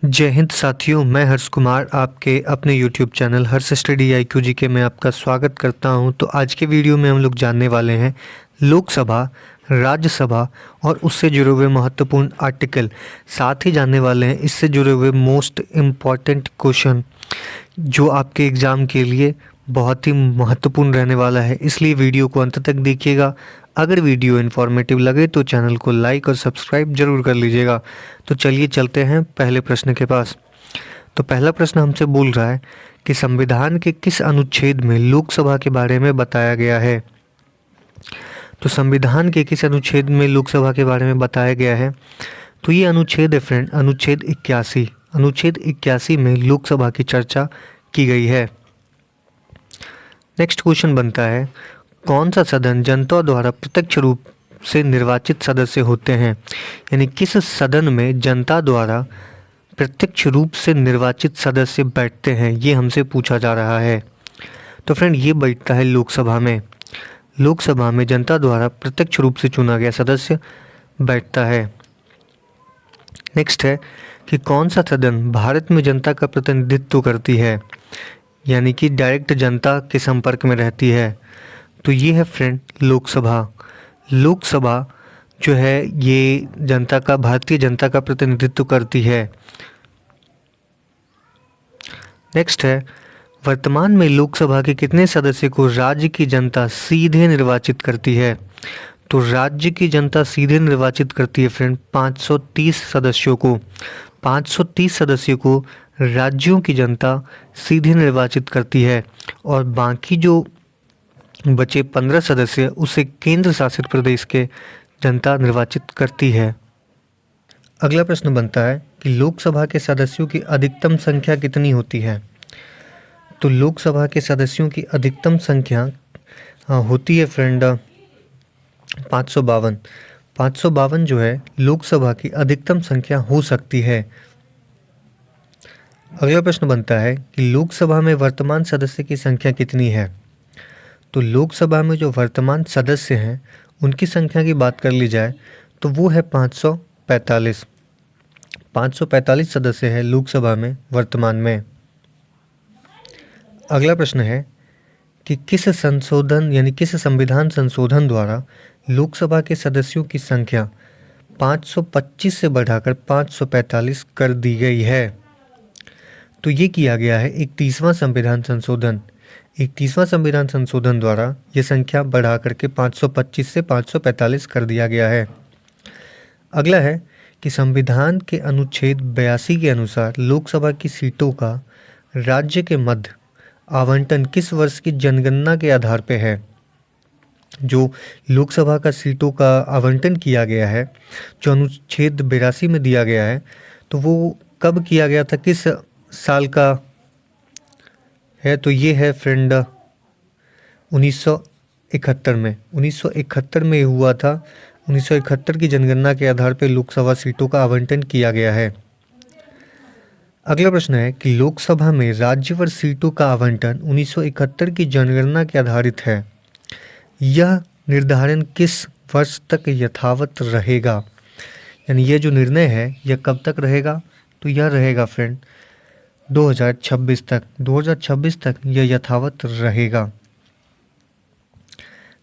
जय हिंद साथियों, मैं हर्ष कुमार आपके अपने YouTube चैनल हर्ष स्टडी IQGK में आपका स्वागत करता हूं। तो आज के वीडियो में हम लोग जानने वाले हैं लोकसभा, राज्यसभा और उससे जुड़े हुए महत्वपूर्ण आर्टिकल। साथ ही जानने वाले हैं इससे जुड़े हुए मोस्ट इम्पॉर्टेंट क्वेश्चन जो आपके एग्ज़ाम के लिए बहुत ही महत्वपूर्ण रहने वाला है, इसलिए वीडियो को अंत तक देखिएगा। अगर वीडियो इन्फॉर्मेटिव लगे तो चैनल को लाइक और सब्सक्राइब जरूर कर लीजिएगा। तो चलिए चलते हैं पहले प्रश्न के पास। तो पहला प्रश्न हमसे बोल रहा है कि संविधान के किस अनुच्छेद में लोकसभा के बारे में बताया गया है। तो संविधान के किस अनुच्छेद में लोकसभा के बारे में बताया गया है, तो ये अनुच्छेद है फ्रेंड, अनुच्छेद 81। अनुच्छेद 81 में लोकसभा की चर्चा की गई है। नेक्स्ट क्वेश्चन बनता है, कौन सा सदन जनता द्वारा प्रत्यक्ष रूप से निर्वाचित सदस्य होते हैं। यानी किस सदन में जनता द्वारा प्रत्यक्ष रूप से निर्वाचित सदस्य बैठते हैं, ये हमसे पूछा जा रहा है। तो फ्रेंड ये बैठता है लोकसभा में। लोकसभा में जनता द्वारा प्रत्यक्ष रूप से चुना गया सदस्य बैठता है। नेक्स्ट है कि कौन सा सदन भारत में जनता का प्रतिनिधित्व करती है, यानी कि डायरेक्ट जनता के संपर्क में रहती है। तो ये है फ्रेंड लोकसभा। लोकसभा जो है ये जनता का, भारतीय जनता का प्रतिनिधित्व करती है। नेक्स्ट है, वर्तमान में लोकसभा के कितने सदस्य को राज्य की जनता सीधे निर्वाचित करती है। तो राज्य की जनता सीधे निर्वाचित करती है फ्रेंड 530 सदस्यों को। 530 सदस्यों को राज्यों की जनता सीधे निर्वाचित करती है और बाकी जो बचे 15 सदस्य उसे केंद्र शासित प्रदेश के जनता निर्वाचित करती है। अगला प्रश्न बनता है कि लोकसभा के सदस्यों की अधिकतम संख्या कितनी होती है। तो लोकसभा के सदस्यों की अधिकतम संख्या होती है फ्रेंड 552। 552 जो है लोकसभा की अधिकतम संख्या हो सकती है। अगला प्रश्न बनता है कि लोकसभा में वर्तमान सदस्य की संख्या कितनी है। तो लोकसभा में जो वर्तमान सदस्य हैं उनकी संख्या की बात कर ली जाए तो वो है 545। 545 सदस्य हैं लोकसभा में वर्तमान में। अगला प्रश्न है कि किस संशोधन यानी किस संविधान संशोधन द्वारा लोकसभा के सदस्यों की संख्या 525 से बढ़ाकर 545 कर दी गई है। तो ये किया गया है 31वां संविधान संशोधन। 31वां संविधान संशोधन द्वारा ये संख्या बढ़ा करके 525 से 545 कर दिया गया है। अगला है कि संविधान के अनुच्छेद 82 के अनुसार लोकसभा की सीटों का राज्य के मध्य आवंटन किस वर्ष की जनगणना के आधार पर है। जो लोकसभा का सीटों का आवंटन किया गया है, जो अनुच्छेद 82 में दिया गया है, तो वो कब किया गया था, किस साल का है। तो ये है फ्रेंड 1971 में। 1971 में हुआ था। 1971 की जनगणना के आधार पर लोकसभा सीटों का आवंटन किया गया है। अगला प्रश्न है कि लोकसभा में राज्यवार सीटों का आवंटन 1971 की जनगणना के आधारित है। यह निर्धारण किस वर्ष तक यथावत रहेगा। यानी यह जो निर्णय है यह कब तक रहेगा, तो यह रहेगा फ्रेंड 2026 तक। 2026 तक यह यथावत रहेगा।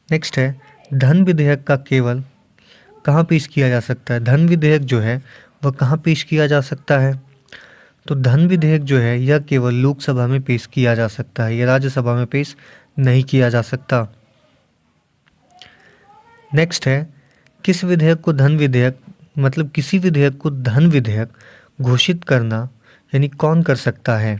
नेक्स्ट है, धन विधेयक का केवल कहाँ पेश किया जा सकता है। धन विधेयक जो है वह कहाँ पेश किया जा सकता है। तो धन विधेयक जो है यह केवल लोकसभा में पेश किया जा सकता है, यह राज्यसभा में पेश नहीं किया जा सकता। नेक्स्ट है, किस विधेयक को धन विधेयक, मतलब किसी विधेयक को धन विधेयक घोषित करना यानी कौन कर सकता है।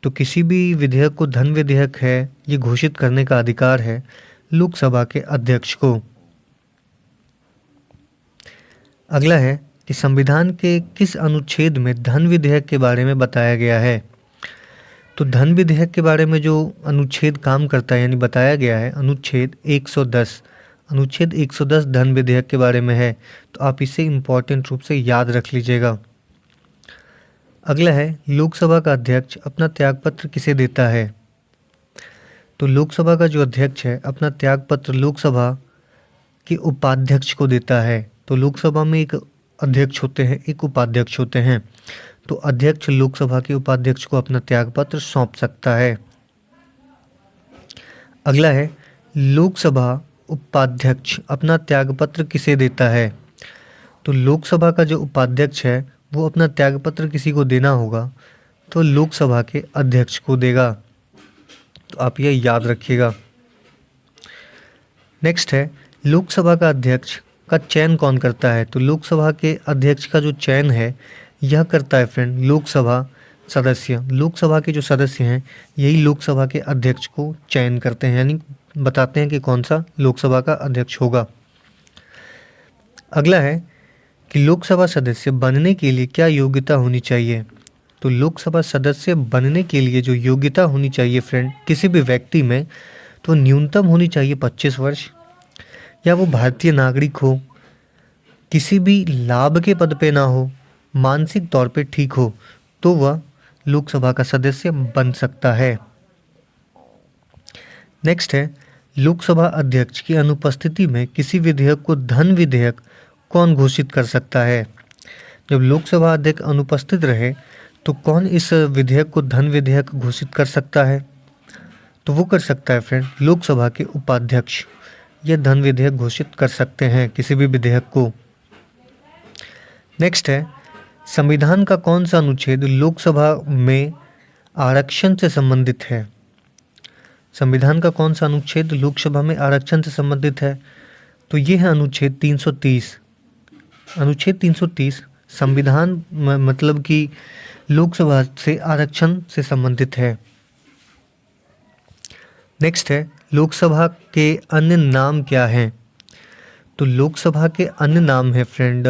तो किसी भी विधेयक को धन विधेयक है ये घोषित करने का अधिकार है लोकसभा के अध्यक्ष को। अगला है कि संविधान के किस अनुच्छेद में धन विधेयक के बारे में बताया गया है। तो धन विधेयक के बारे में जो अनुच्छेद काम करता है यानी बताया गया है अनुच्छेद 110। अनुच्छेद 110 धन विधेयक के बारे में है, तो आप इसे इम्पोर्टेंट रूप से याद रख लीजिएगा। अगला है, लोकसभा का अध्यक्ष अपना त्यागपत्र किसे देता है। तो लोकसभा का जो अध्यक्ष है अपना त्यागपत्र लोकसभा के उपाध्यक्ष को देता है। तो लोकसभा में एक अध्यक्ष होते हैं, एक उपाध्यक्ष होते हैं। तो अध्यक्ष लोकसभा के उपाध्यक्ष को अपना त्यागपत्र सौंप सकता है। अगला है, लोकसभा उपाध्यक्ष अपना त्यागपत्र किसे देता है? तो लोकसभा का जो उपाध्यक्ष है वो अपना त्यागपत्र किसी को देना होगा, तो लोकसभा के अध्यक्ष को देगा। तो आप ये याद रखिएगा। नेक्स्ट है, लोकसभा का अध्यक्ष का चयन कौन करता है? तो लोकसभा के अध्यक्ष का जो चयन है यह करता है फ्रेंड लोकसभा सदस्य। लोकसभा के जो सदस्य हैं यही लोकसभा के अध्यक्ष को चयन करते हैं, यानी बताते हैं कि कौन सा लोकसभा का अध्यक्ष होगा। अगला है कि लोकसभा सदस्य बनने के लिए क्या योग्यता होनी चाहिए? तो लोकसभा सदस्य बनने के लिए जो योग्यता होनी चाहिए फ्रेंड किसी भी व्यक्ति में, तो न्यूनतम होनी चाहिए 25 वर्ष, या वो भारतीय नागरिक हो, किसी भी लाभ के पद पे ना हो, मानसिक तौर पे ठीक हो, तो वह लोकसभा का सदस्य बन सकता है। नेक्स्ट है, लोकसभा अध्यक्ष की अनुपस्थिति में किसी विधेयक को धन विधेयक कौन घोषित कर सकता है? जब लोकसभा अध्यक्ष अनुपस्थित रहे तो कौन इस विधेयक को धन विधेयक घोषित कर सकता है? तो वो कर सकता है फ्रेंड लोकसभा के उपाध्यक्ष। ये धन विधेयक घोषित कर सकते हैं किसी भी विधेयक को। नेक्स्ट है, संविधान का कौन सा अनुच्छेद लोकसभा में आरक्षण से संबंधित है? संविधान का कौन सा अनुच्छेद लोकसभा में आरक्षण से संबंधित है? तो ये है अनुच्छेद 330। अनुच्छेद 330 संविधान मतलब कि लोकसभा से आरक्षण से संबंधित है। नेक्स्ट है, लोकसभा के अन्य नाम क्या हैं? तो लोकसभा के अन्य नाम है फ्रेंड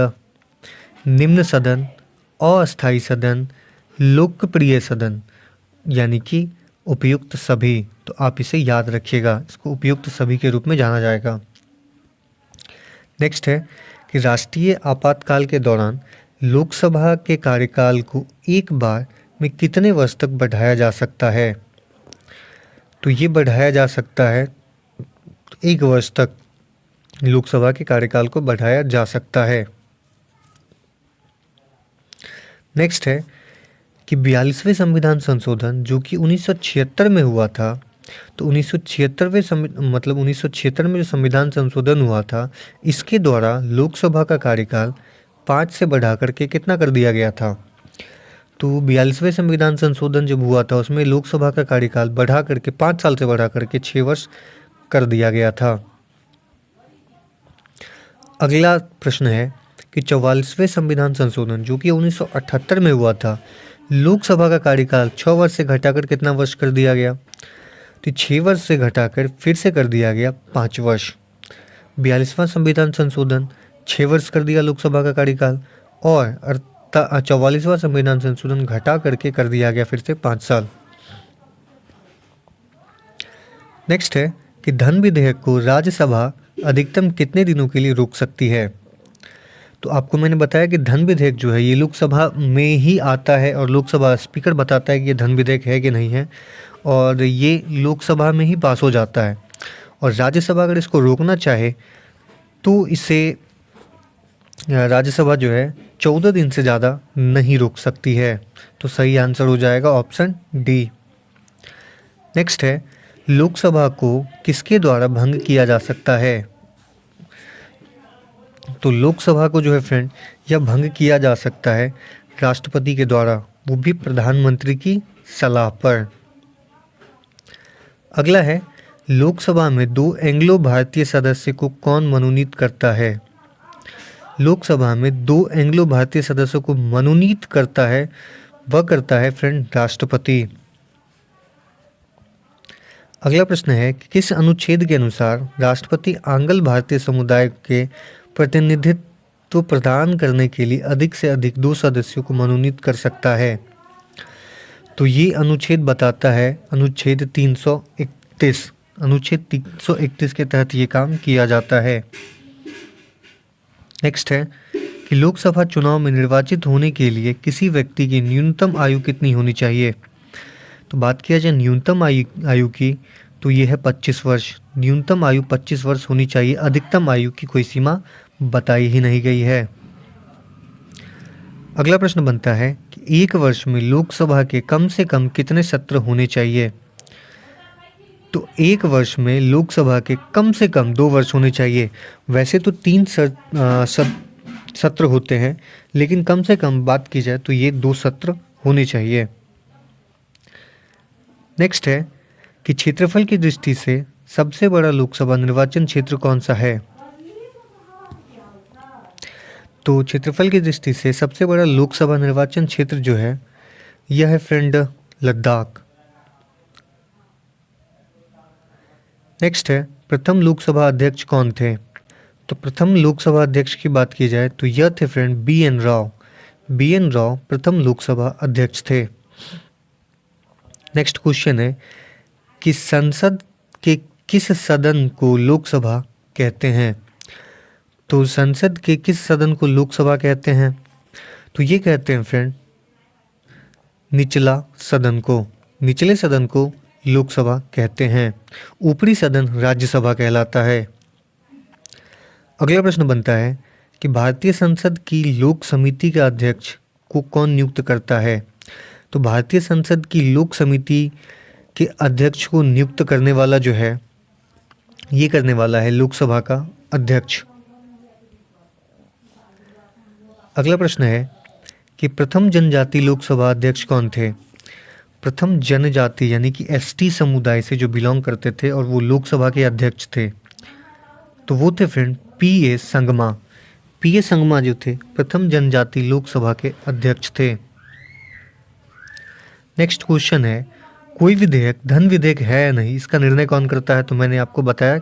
निम्न सदन, अस्थायी सदन, लोकप्रिय सदन, यानी कि उपयुक्त सभी। तो आप इसे याद रखिएगा, इसको उपयुक्त सभी के रूप में जाना जाएगा। नेक्स्ट है कि राष्ट्रीय आपातकाल के दौरान लोकसभा के कार्यकाल को एक बार में कितने वर्ष तक बढ़ाया जा सकता है? तो ये बढ़ाया जा सकता है 1 वर्ष तक लोकसभा के कार्यकाल को बढ़ाया जा सकता है। नेक्स्ट है कि 42वें संविधान संशोधन जो कि 1976 में हुआ था, तो 1976 में जो संविधान संशोधन हुआ था इसके द्वारा लोकसभा का कार्यकाल 5 से बढ़ा करके कितना कर दिया गया था? तो 42वें संविधान संशोधन जब हुआ था उसमें लोकसभा का कार्यकाल बढ़ा करके 5 साल से बढ़ा करके 6 वर्ष कर दिया गया था। अगला प्रश्न है कि 44वें संविधान संशोधन जो कि 1978 में हुआ था, लोकसभा का कार्यकाल 6 वर्ष से घटाकर कितना वर्ष कर दिया गया? तो 6 वर्ष से घटाकर फिर से कर दिया गया 5 वर्ष। 42वां संविधान संशोधन 6 वर्ष कर दिया लोकसभा का कार्यकाल, और 44वां संविधान संशोधन घटा करके कर दिया गया फिर से 5 साल। नेक्स्ट है कि धन विधेयक को राज्यसभा अधिकतम कितने दिनों के लिए रोक सकती है? तो आपको मैंने बताया कि धन विधेयक जो है ये लोकसभा में ही आता है और लोकसभा स्पीकर बताता है कि ये धन विधेयक है कि नहीं है, और ये लोकसभा में ही पास हो जाता है। और राज्यसभा अगर इसको रोकना चाहे तो इसे राज्यसभा जो है 14 दिन से ज़्यादा नहीं रोक सकती है। तो सही आंसर हो जाएगा ऑप्शन डी। नेक्स्ट है, लोकसभा को किसके द्वारा भंग किया जा सकता है? तो लोकसभा को जो है फ्रेंड यह भंग किया जा सकता है राष्ट्रपति के द्वारा, वो भी प्रधानमंत्री की सलाह पर। अगला है, लोकसभा में 2 एंग्लो भारतीय सदस्य को कौन मनोनीत करता है? लोकसभा में 2 एंग्लो भारतीय सदस्यों को मनोनीत करता है, वह करता है फ्रेंड राष्ट्रपति। अगला प्रश्न है कि किस अनुच्छेद के अनुसार राष्ट्रपति आंग्ल भारतीय समुदाय के प्रतिनिधित्व प्रदान करने के लिए अधिक से अधिक 2 सदस्यों को मनोनीत कर सकता है? तो ये अनुच्छेद बताता है अनुच्छेद 331। अनुच्छेद 331 के तहत ये काम किया जाता है। नेक्स्ट है कि लोकसभा चुनाव में निर्वाचित होने के लिए किसी व्यक्ति की न्यूनतम आयु कितनी होनी चाहिए? तो बात किया जाए न्यूनतम आयु की, तो ये है 25 वर्ष। न्यूनतम आयु 25 वर्ष होनी चाहिए, अधिकतम आयु की कोई सीमा बताई ही नहीं गई है। अगला प्रश्न बनता है कि एक वर्ष में लोकसभा के कम से कम कितने सत्र होने चाहिए। तो एक वर्ष में लोकसभा के कम से कम 2 वर्ष होने चाहिए। वैसे तो 3 सत्र होते हैं, लेकिन कम से कम बात की जाए तो ये 2 सत्र होने चाहिए। नेक्स्ट है कि क्षेत्रफल की दृष्टि से सबसे बड़ा लोकसभा निर्वाचन क्षेत्र कौन सा है। तो क्षेत्रफल की दृष्टि से सबसे बड़ा लोकसभा निर्वाचन क्षेत्र जो है यह है फ्रेंड लद्दाख। नेक्स्ट है प्रथम लोकसभा अध्यक्ष कौन थे। तो प्रथम लोकसभा अध्यक्ष की बात की जाए तो यह थे friend BN. Rao. BN. Rao प्रथम लोकसभा अध्यक्ष थे। नेक्स्ट क्वेश्चन है कि संसद के किस सदन को लोकसभा कहते हैं। तो संसद के किस सदन को लोकसभा कहते हैं। तो ये कहते हैं फ्रेंड निचला सदन को। निचले सदन को लोकसभा कहते हैं। ऊपरी सदन राज्यसभा कहलाता है। अगला प्रश्न बनता है कि भारतीय संसद की लोक समिति का अध्यक्ष को कौन नियुक्त करता है। तो भारतीय संसद की लोक समिति के अध्यक्ष को नियुक्त करने वाला जो है ये करने वाला है लोकसभा का अध्यक्ष। अगला प्रश्न है कि प्रथम जनजाति लोकसभा अध्यक्ष कौन थे। प्रथम जनजाति यानी कि एसटी समुदाय से जो बिलोंग करते थे और वो लोकसभा के अध्यक्ष थे, तो वो थे friend PA. Sangma. PA. Sangma जो थे प्रथम जनजाति लोकसभा के अध्यक्ष थे। नेक्स्ट क्वेश्चन है कोई विधेयक धन विधेयक है या नहीं, इसका निर्णय कौन करता है। तो मैंने आपको बताया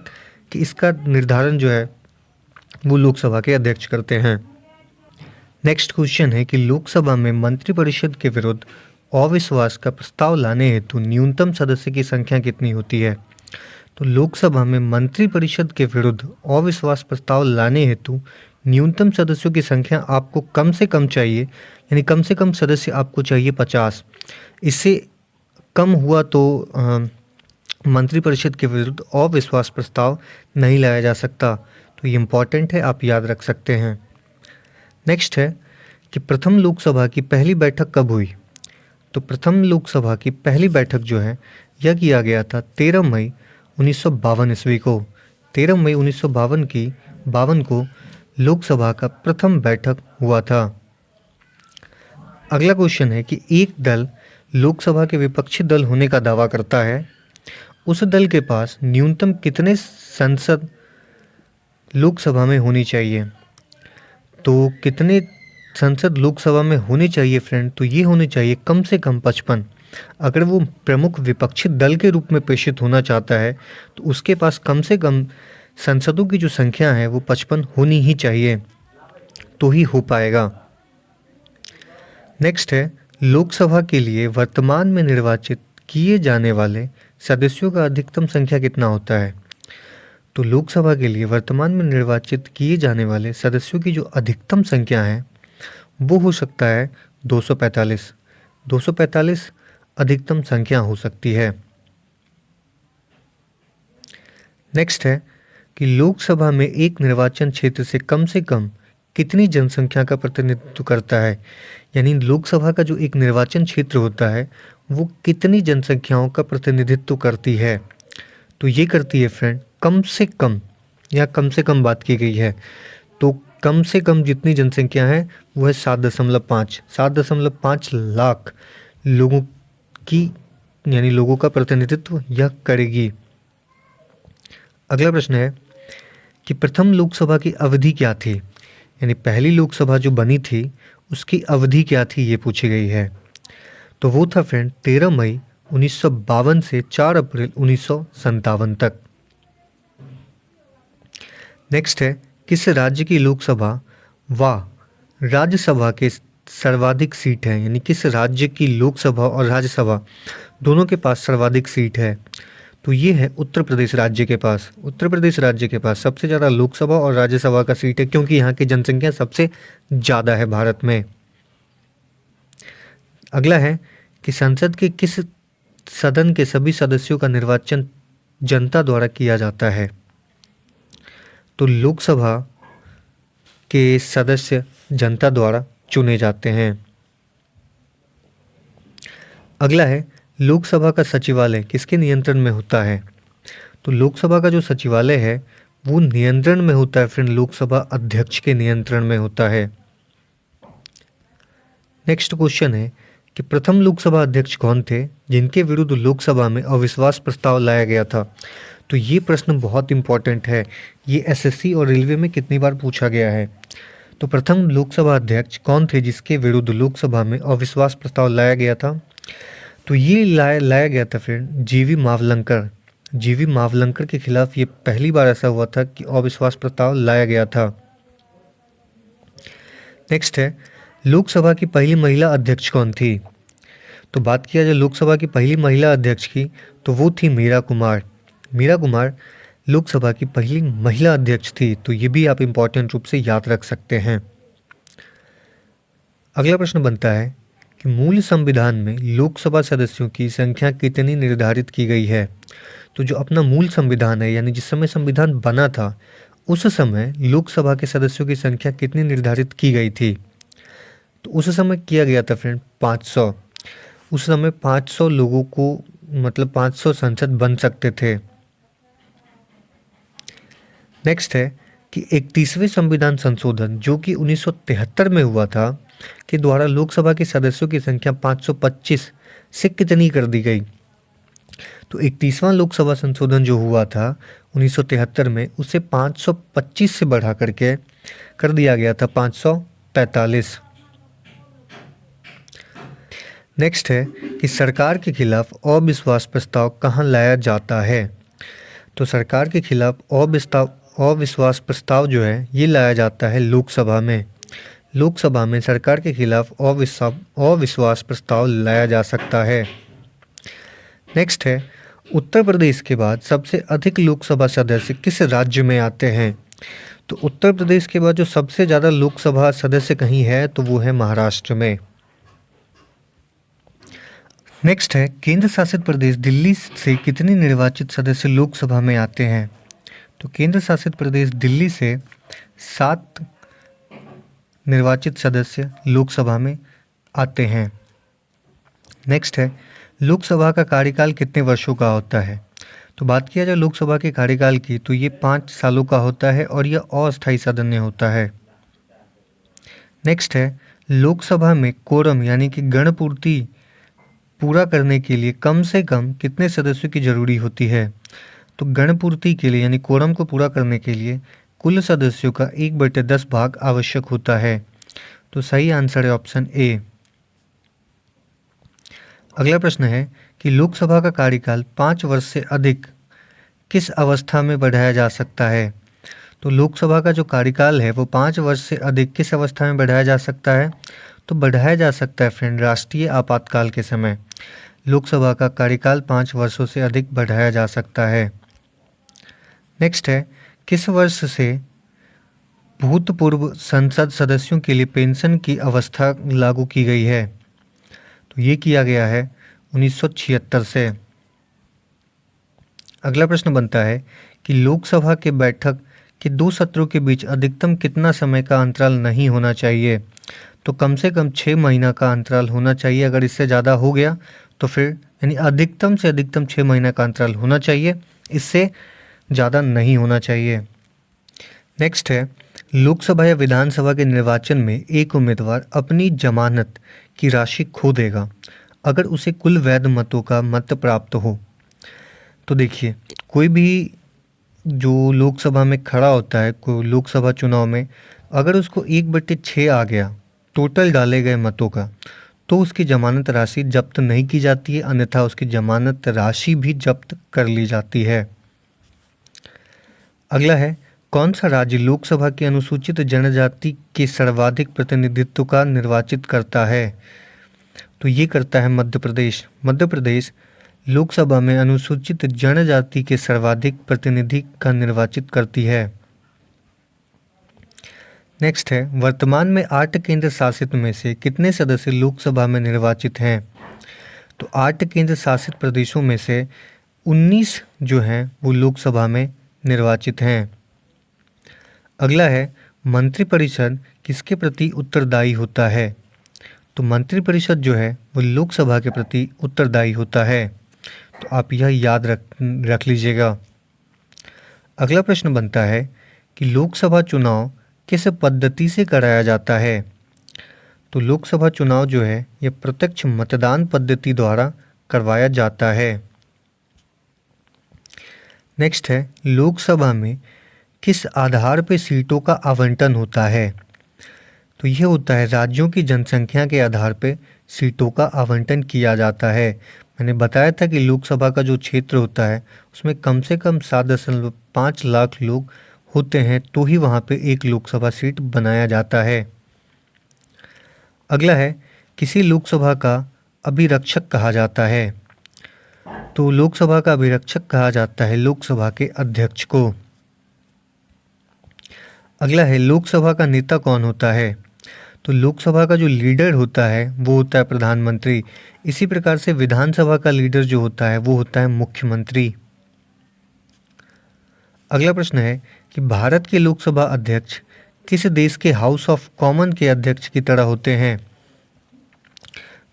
कि इसका निर्धारण जो है वो लोकसभा के अध्यक्ष करते हैं। नेक्स्ट क्वेश्चन है कि लोकसभा में मंत्रिपरिषद के विरुद्ध अविश्वास का प्रस्ताव लाने हेतु न्यूनतम सदस्य की संख्या कितनी होती है। तो लोकसभा में मंत्रिपरिषद के विरुद्ध अविश्वास प्रस्ताव लाने हेतु न्यूनतम सदस्यों की संख्या आपको कम से कम चाहिए, यानी कम से कम सदस्य आपको चाहिए 50। इससे कम हुआ तो मंत्रिपरिषद के विरुद्ध अविश्वास प्रस्ताव नहीं लाया जा सकता। तो ये इम्पॉर्टेंट है, आप याद रख सकते हैं। नेक्स्ट है कि प्रथम लोकसभा की पहली बैठक कब हुई। तो प्रथम लोकसभा की पहली बैठक जो है यह किया गया था 13 मई 1952 ईस्वी को। 13 मई 1952 को लोकसभा का प्रथम बैठक हुआ था। अगला क्वेश्चन है कि एक दल लोकसभा के विपक्षी दल होने का दावा करता है, उस दल के पास न्यूनतम कितने सांसद लोकसभा में होनी चाहिए। तो कितने संसद लोकसभा में होने चाहिए फ्रेंड। तो ये होने चाहिए कम से कम 55। अगर वो प्रमुख विपक्षी दल के रूप में प्रेषित होना चाहता है तो उसके पास कम से कम संसदों की जो संख्या है वो 55 होनी ही चाहिए, तो ही हो पाएगा। नेक्स्ट है लोकसभा के लिए वर्तमान में निर्वाचित किए जाने वाले सदस्यों का अधिकतम संख्या कितना होता है। तो लोकसभा के लिए वर्तमान में निर्वाचित किए जाने वाले सदस्यों की जो अधिकतम संख्या है वो हो सकता है 245। 245 अधिकतम संख्या हो सकती है। नेक्स्ट है कि लोकसभा में एक निर्वाचन क्षेत्र से कम कितनी जनसंख्या का प्रतिनिधित्व करता है, यानी लोकसभा का जो एक निर्वाचन क्षेत्र होता है वो कितनी जनसंख्याओं का प्रतिनिधित्व करती है। तो ये करती है फ्रेंड कम से कम, या कम से कम बात की गई है तो कम से कम जितनी जनसंख्या है वो है 7.5 लाख लोगों की, यानी लोगों का प्रतिनिधित्व यह करेगी। अगला प्रश्न है कि प्रथम लोकसभा की अवधि क्या थी, यानी पहली लोकसभा जो बनी थी उसकी अवधि क्या थी, ये पूछी गई है। तो वो था फ्रेंड 13 मई 1952 से 4 अप्रैल 1957 तक। नेक्स्ट है किस राज्य की लोकसभा व राज्यसभा के सर्वाधिक सीट है, यानी किस राज्य की लोकसभा और राज्यसभा दोनों के पास सर्वाधिक सीट है। तो ये है उत्तर प्रदेश राज्य के पास। उत्तर प्रदेश राज्य के पास सबसे ज़्यादा लोकसभा और राज्यसभा का सीट है, क्योंकि यहाँ की जनसंख्या सबसे ज़्यादा है भारत में। अगला है कि संसद के किस सदन के सभी सदस्यों का निर्वाचन जनता द्वारा किया जाता है। तो लोकसभा के सदस्य जनता द्वारा चुने जाते हैं। अगला है, लोकसभा का सचिवालय किसके नियंत्रण में होता है? तो लोकसभा का जो सचिवालय है वो नियंत्रण में होता है फ्रेंड, लोकसभा अध्यक्ष के नियंत्रण में होता है। नेक्स्ट क्वेश्चन है कि प्रथम लोकसभा अध्यक्ष कौन थे जिनके विरुद्ध लोकसभा में अविश्वास प्रस्ताव लाया गया था? तो ये प्रश्न बहुत इंपॉर्टेंट है, ये एसएससी और रेलवे में कितनी बार पूछा गया है। तो प्रथम लोकसभा अध्यक्ष कौन थे जिसके विरुद्ध लोकसभा में अविश्वास प्रस्ताव लाया गया था? तो ये लाया गया था फ्रेंड जीवी मावलंकर। जीवी मावलंकर के खिलाफ ये पहली बार ऐसा हुआ था कि अविश्वास प्रस्ताव लाया गया था। नेक्स्ट है, लोकसभा की पहली महिला अध्यक्ष कौन थी? तो बात किया जाए लोकसभा की पहली महिला अध्यक्ष की तो वो थी मीरा कुमार। मीरा कुमार लोकसभा की पहली महिला अध्यक्ष थी, तो ये भी आप इम्पॉर्टेंट रूप से याद रख सकते हैं। अगला प्रश्न बनता है कि मूल संविधान में लोकसभा सदस्यों की संख्या कितनी निर्धारित की गई है? तो जो अपना मूल संविधान है यानी जिस समय संविधान बना था उस समय लोकसभा के सदस्यों की संख्या कितनी निर्धारित की गई थी? तो उस समय किया गया था फ्रेंड 500। उस समय 500 लोगों को मतलब 500 संसद बन सकते थे। नेक्स्ट है कि 31वें संविधान संशोधन जो कि 1973 में हुआ था के द्वारा लोकसभा के सदस्यों की संख्या 525 से कितनी कर दी गई? तो 31वां लोकसभा संशोधन जो हुआ था 1973 में उसे 525 से बढ़ा करके कर दिया गया था 545। नेक्स्ट है कि सरकार के खिलाफ अविश्वास प्रस्ताव कहाँ लाया जाता है? तो सरकार के खिलाफ अविश्वास प्रस्ताव जो है ये लाया जाता है लोकसभा में। लोकसभा में सरकार के खिलाफ अविश्वास प्रस्ताव लाया जा सकता है। नेक्स्ट है, उत्तर प्रदेश के बाद सबसे अधिक लोकसभा सदस्य किस राज्य में आते हैं? तो उत्तर प्रदेश के बाद जो सबसे ज़्यादा लोकसभा सदस्य कहीं है तो वो है महाराष्ट्र में। नेक्स्ट है, केंद्र शासित प्रदेश दिल्ली से कितने निर्वाचित सदस्य लोकसभा में आते हैं? तो केंद्र शासित प्रदेश दिल्ली से 7 निर्वाचित सदस्य लोकसभा में आते हैं। नेक्स्ट है, लोकसभा का कार्यकाल कितने वर्षों का होता है? तो बात किया जाए लोकसभा के कार्यकाल की तो ये 5 सालों का होता है और यह अस्थायी सदन होता है। नेक्स्ट है, लोकसभा में कोरम यानी कि गणपूर्ति पूरा करने के लिए कम से कम कितने सदस्यों की जरूरी होती है? तो गणपूर्ति के लिए यानी कोरम को पूरा करने के लिए कुल सदस्यों का 1/10 भाग आवश्यक होता है। तो सही आंसर है ऑप्शन ए। अगला प्रश्न है कि लोकसभा का कार्यकाल 5 वर्ष से अधिक किस अवस्था में बढ़ाया जा सकता है? तो लोकसभा का जो कार्यकाल है वो 5 वर्ष से अधिक किस अवस्था में बढ़ाया जा सकता है? तो बढ़ाया जा सकता है फ्रेंड राष्ट्रीय आपातकाल के समय लोकसभा का कार्यकाल 5 वर्षों से अधिक बढ़ाया जा सकता है। नेक्स्ट है, किस वर्ष से भूतपूर्व संसद सदस्यों के लिए पेंशन की अवस्था लागू की गई है? तो ये किया गया है 1976 से। अगला प्रश्न बनता है कि लोकसभा के बैठक के 2 सत्रों के बीच अधिकतम कितना समय का अंतराल नहीं होना चाहिए? तो कम से कम 6 महीना का अंतराल होना चाहिए। अगर इससे ज़्यादा हो गया तो फिर यानी अधिकतम से अधिकतम 6 महीना का अंतराल होना चाहिए, इससे ज़्यादा नहीं होना चाहिए। नेक्स्ट है, लोकसभा या विधानसभा के निर्वाचन में एक उम्मीदवार अपनी जमानत की राशि खो देगा अगर उसे कुल वैध मतों का मत प्राप्त हो। तो देखिए, कोई भी जो लोकसभा में खड़ा होता है कोई लोकसभा चुनाव में, अगर उसको 1/6 आ गया टोटल डाले गए मतों का, तो उसकी जमानत राशि जब्त नहीं की जाती है, अन्यथा उसकी जमानत राशि भी जब्त कर ली जाती है। अगला है, कौन सा राज्य लोकसभा की अनुसूचित जनजाति के सर्वाधिक प्रतिनिधित्व का निर्वाचित करता है? तो ये करता है मध्य प्रदेश। मध्य प्रदेश लोकसभा में अनुसूचित जनजाति के सर्वाधिक प्रतिनिधि का निर्वाचित करती है। नेक्स्ट है, वर्तमान में 8 केंद्र शासित में से कितने सदस्य लोकसभा में निर्वाचित हैं? तो 8 केंद्र शासित प्रदेशों में से 19 जो हैं वो लोकसभा में निर्वाचित हैं। अगला है, मंत्रिपरिषद किसके प्रति उत्तरदायी होता है? तो मंत्रिपरिषद जो है वो लोकसभा के प्रति उत्तरदायी होता है। तो आप यह याद रख लीजिएगा। अगला प्रश्न बनता है कि लोकसभा चुनाव किस पद्धति से कराया जाता है? तो लोकसभा चुनाव जो है यह प्रत्यक्ष मतदान पद्धति द्वारा करवाया जाता है। नेक्स्ट है, लोकसभा में किस आधार पर सीटों का आवंटन होता है? तो यह होता है राज्यों की जनसंख्या के आधार पर सीटों का आवंटन किया जाता है। मैंने बताया था कि लोकसभा का जो क्षेत्र होता है उसमें कम से कम 7.5 लाख लोग होते हैं, तो ही वहाँ पे एक लोकसभा सीट बनाया जाता है। अगला है, किसी लोकसभा का अभिरक्षक कहा जाता है? तो लोकसभा का अभिरक्षक कहा जाता है लोकसभा के अध्यक्ष को। अगला है, लोकसभा का नेता कौन होता है? तो लोकसभा का जो लीडर होता है वो होता है प्रधानमंत्री। इसी प्रकार से विधानसभा का लीडर जो होता है वो होता है मुख्यमंत्री। अगला प्रश्न है कि भारत के लोकसभा अध्यक्ष किस देश के हाउस ऑफ कॉमन के अध्यक्ष की तरह होते हैं?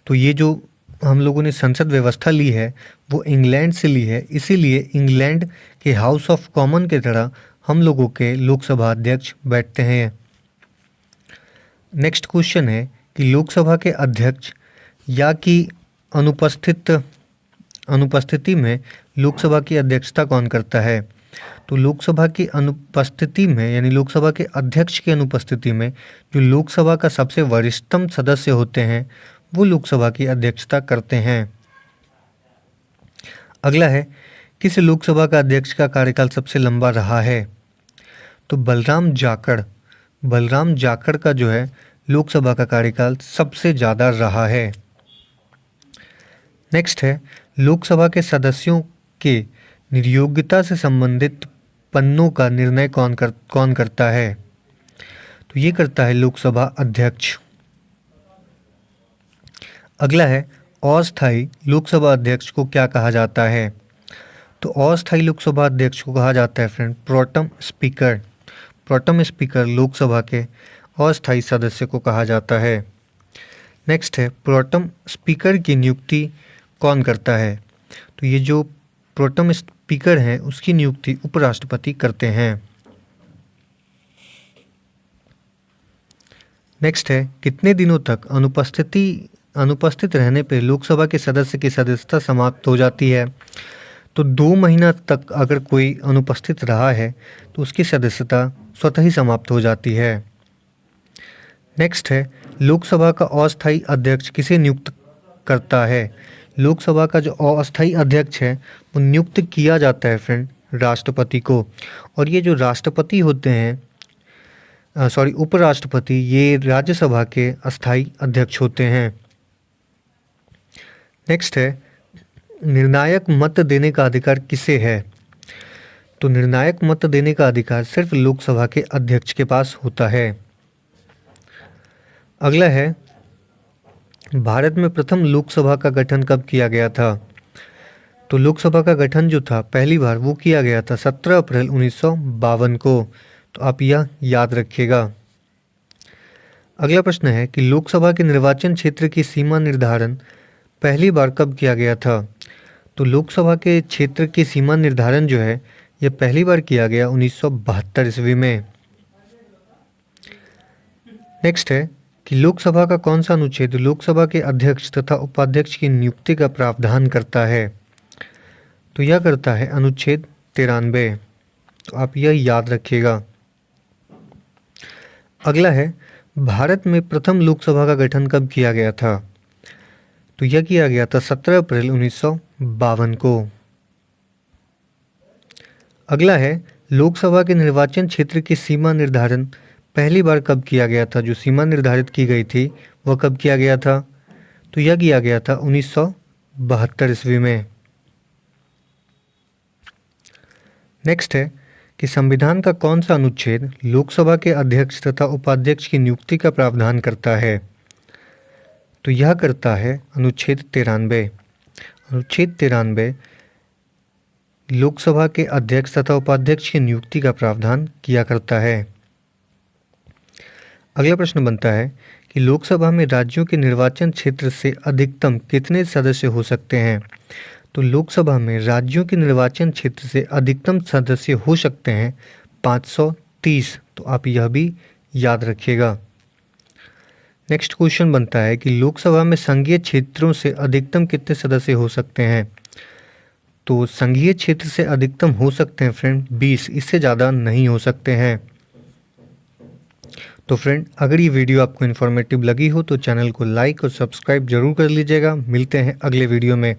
तो ये जो हम लोगों ने संसद व्यवस्था ली है वो इंग्लैंड से ली है, इसीलिए इंग्लैंड के हाउस ऑफ कॉमन की तरह हम लोगों के लोकसभा अध्यक्ष बैठते हैं। नेक्स्ट क्वेश्चन है कि लोकसभा के अध्यक्ष या की अनुपस्थिति में लोकसभा की अध्यक्षता कौन करता है? तो लोकसभा की अनुपस्थिति में यानी लोकसभा के अध्यक्ष की अनुपस्थिति में जो लोकसभा का सबसे वरिष्ठतम सदस्य होते हैं वो लोकसभा की अध्यक्षता करते हैं। अगला है, किस लोकसभा का अध्यक्ष का कार्यकाल सबसे लंबा रहा है? तो बलराम जाखड़ का जो है लोकसभा का कार्यकाल सबसे ज़्यादा रहा है। नेक्स्ट है, लोकसभा के सदस्यों के निर्योग्यता से संबंधित पन्नों का निर्णय कौन करता है? तो ये करता है लोकसभा अध्यक्ष। अगला है, अस्थायी लोकसभा अध्यक्ष को क्या कहा जाता है? तो अस्थायी लोकसभा अध्यक्ष को कहा जाता है फ्रेंड प्रोटम स्पीकर लोकसभा के अस्थायी सदस्य को कहा जाता है। नेक्स्ट है, प्रोटम स्पीकर की नियुक्ति कौन करता है? तो ये जो प्रोटम स्पीकर हैं उसकी नियुक्ति उपराष्ट्रपति करते हैं। नेक्स्ट है, कितने दिनों तक अनुपस्थित रहने पर लोकसभा के सदस्य की सदस्यता समाप्त हो जाती है? तो 2 महीना तक अगर कोई अनुपस्थित रहा है तो उसकी सदस्यता स्वतः ही समाप्त हो जाती है। नेक्स्ट है, लोकसभा का अस्थायी अध्यक्ष किसे नियुक्त करता है? लोकसभा का जो अस्थायी अध्यक्ष है वो नियुक्त किया जाता है फ्रेंड राष्ट्रपति को। और ये जो राष्ट्रपति होते हैं उपराष्ट्रपति, ये राज्यसभा के अस्थायी अध्यक्ष होते हैं। नेक्स्ट है, निर्णायक मत देने का अधिकार किसे है? तो निर्णायक मत देने का अधिकार सिर्फ लोकसभा के अध्यक्ष के पास होता है। अगला है, भारत में प्रथम लोकसभा का गठन कब किया गया था? तो लोकसभा का गठन जो था पहली बार वो किया गया था 17 अप्रैल 1952 को। तो आप यह याद रखिएगा। अगला प्रश्न है कि लोकसभा के निर्वाचन क्षेत्र की सीमा निर्धारण पहली बार कब किया गया था? तो लोकसभा के क्षेत्र की सीमा निर्धारण जो है यह पहली बार किया गया 1972 ईस्वी में। नेक्स्ट है कि लोकसभा का कौन सा अनुच्छेद लोकसभा के अध्यक्ष तथा उपाध्यक्ष की नियुक्ति का प्रावधान करता है? तो यह करता है अनुच्छेद 93। तो आप यह याद रखिएगा। अगला है, भारत में प्रथम लोकसभा का गठन कब किया गया था? तो यह किया गया था 17 अप्रैल 1952 को। अगला है, लोकसभा के निर्वाचन क्षेत्र की सीमा निर्धारण पहली बार कब किया गया था? जो सीमा निर्धारित की गई थी वह कब किया गया था? तो यह किया गया था 1972 ईस्वी में। नेक्स्ट है कि संविधान का कौन सा अनुच्छेद लोकसभा के अध्यक्ष तथा उपाध्यक्ष की नियुक्ति का प्रावधान करता है? तो यह करता है अनुच्छेद 93। अनुच्छेद 93 लोकसभा के अध्यक्ष तथा उपाध्यक्ष की नियुक्ति का प्रावधान किया करता है। अगला प्रश्न बनता है कि लोकसभा में राज्यों के निर्वाचन क्षेत्र से अधिकतम कितने सदस्य हो सकते हैं। तो लोकसभा में राज्यों के निर्वाचन क्षेत्र से अधिकतम सदस्य हो सकते हैं 530। तो आप यह भी याद रखिएगा। नेक्स्ट क्वेश्चन बनता है कि लोकसभा में संघीय क्षेत्रों से अधिकतम कितने सदस्य हो सकते हैं। तो संघीय क्षेत्र से अधिकतम हो सकते हैं फ्रेंड 20, इससे ज़्यादा नहीं हो सकते हैं। तो फ्रेंड, अगर ये वीडियो आपको इन्फॉर्मेटिव लगी हो तो चैनल को लाइक और सब्सक्राइब जरूर कर लीजिएगा। मिलते हैं अगले वीडियो में।